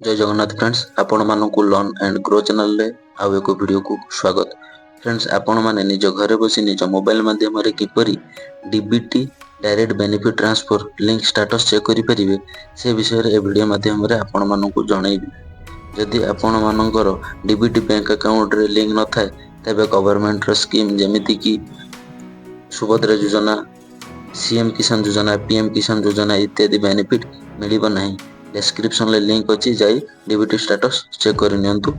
जय जगन्नाथ फ्रेंड्स, आपण मानकु learn and grow channel रे आउ एक वीडियो को स्वागत। फ्रेंड्स, आपण माने निज घरे बसी निज मोबाइल माध्यम रे किपरि DBT direct benefit transfer link status check करि परिबे से विषय रे ए वीडियो माध्यम रे आपण मानकु जणाइबी। जदि आपण मानकर डीबीटी बैंक अकाउंट रे लिंक न थाए तबे गवर्नमेंट रो स्कीम जेमिति कि सुभद्रा योजना, सीएम किसान योजना, पीएम किसान योजना इत्यादि बेनिफिट मिलिबो नाही। डिस्क्रिप्शन ले लिंक अछि, जाई डीबीटी स्टेटस चेक कर नियंतु।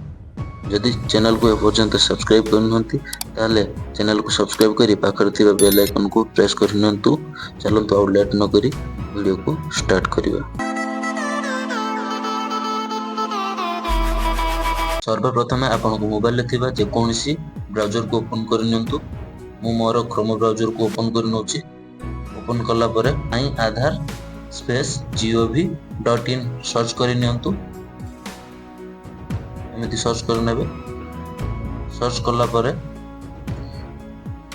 जदि चैनल को एपर्यंत सब्सक्राइब करनहंती ताले चैनल को सब्सक्राइब करी पाखर थिबा बेल आइकन को प्रेस कर नियंतु। चलंतु और लेट न करी वीडियो को स्टार्ट करिबा। सर्वप्रथम आपण को मोबाइल ले थिबा जे कोनसी ब्राउजर को ओपन कर नियंतु। मु मोर क्रोम ब्राउजर को ओपन कर नउची। ओपन करला परे माई आधार स्पेस gov.in सर्च कर नियंतु। एमिति सर्च कर नेबे। सर्च करला परे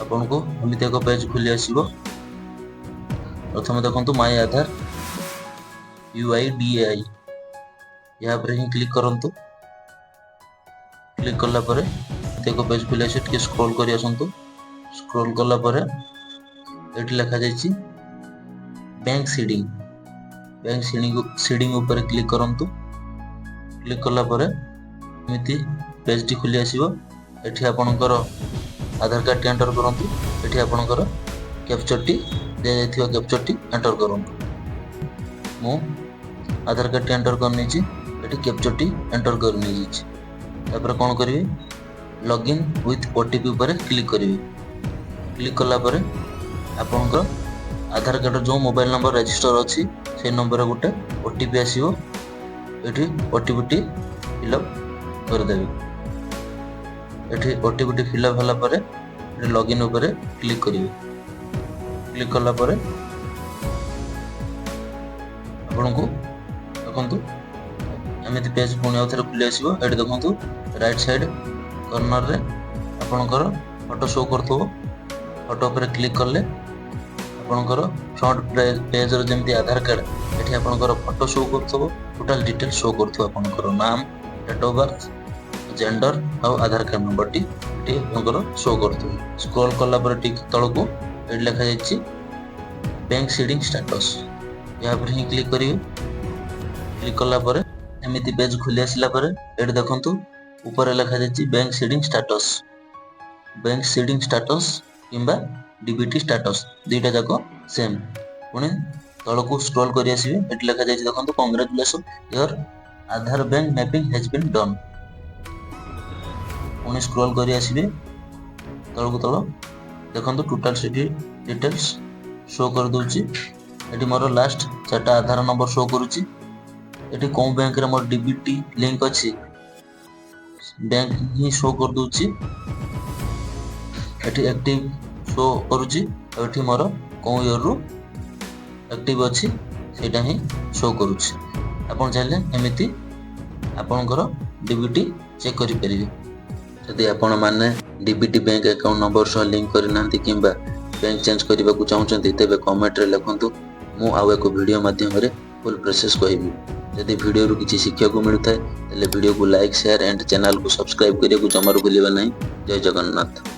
आपन को एमिति एक पेज खुली आसीबो। प्रथम देखंतु माई आधार UIDAI यहाँ पर ही क्लिक करंतु। क्लिक करला परे एक पेज खुली आसी, टिके स्क्रॉल करि आसंतु। स्क्रॉल करला परे एठी लिखा जायछि बैंक सीडिंग। बैंक सीडिंग ऊपर क्लिक करंतु। क्लिक करला परे एमिति पेज टी खुली आसीबो। एठी आपनकर आधार कार्ड टी एंटर करंतु। एठी आपनकर कैप्चर टी दे जायथिबा कैप्चर टी एंटर करंतु। मु आधार कार्ड टी एंटर करनी छि। एठी कैप्चर टी एंटर करनी छि। तापर कोन करिवे, लॉगिन विथ ओटीपी ऊपर क्लिक करिवे। क्लिक करला परे आपनकर आधार कार्ड जो मोबाइल नंबर रजिस्टर अछि से नंबर गोटे ओटीपी आसीबो। एठी ओटीपी टी फिलअप कर देबे। एठी ओटीपी टी फिलअप होला परे एठी लॉगिन ऊपर क्लिक करिवे। क्लिक करला परे आपनको देखंतु एमिति पेज पुणी आउथरे खुली आसीबो। एठी देखंतु राइट साइड कॉर्नर रे आपनकर फोटो शो करथबो। फोटो ऊपर क्लिक करले आपनकर फ्रंट पेज रो जेमति आधार कार्ड एठी आपनकर फोटो शो करथबो। टोटल डिटेल शो करथबो। आपनकर नाम, डेट ऑफ बर्थ, जेंडर और आधार कार्ड नंबर टी आपनकर शो करथबो। स्क्रॉल करला पर टिक तळको एठी लिखा जायछि बैंक सीडिंग स्टेटस। यहाँ पर ही क्लिक करिवे। क्लिक करला पर एमिति पेज खुली आसिला पर एठी देखंतु ऊपर लिखा जायछि bank seeding status. Bank seeding status किंबा डीबीटी स्टेटस दुईटा जाको सेम। पुणी तळको स्क्रॉल करि आसीबे। एठी लिखा जायछि देखंतु congratulation your Aadhaar bank mapping has been done. पुणी स्क्रॉल करि आसीबे। तळको तळ देखंतु टोटल सिटी डिटेल्स शो कर दोछि। एठी मोर लास्ट 4टा आधार नंबर शो करूछि। एठी कोन बैंक रे मोर डीबीटी लिंक अछि बैंक ही शो कर दोछि। एठी एक्टिव शो करूछि। एठी मोर कोन ईयर रु एक्टिव अछि सेटा ही शो करूछि। आपण चाहिले एमिति आपनकर डीबीटी चेक करि परिबे। यदि आपण माने डीबीटी बैंक अकाउंट नंबर सह लिंक करि नांती किंबा बैंक चेंज करबाकू चाहउछन्ती तेबे कमेंट रे लिखंतु। मु आउ एक वीडियो माध्यम रे फुल प्रोसेस कहिबी। यदि वीडियो रु किछि शिक्षा को मिलुथाय तले वीडियो को लाइक, शेयर एंड चैनल को सब्सक्राइब करिया को जमार भूलिबा नहीं। जय जगन्नाथ।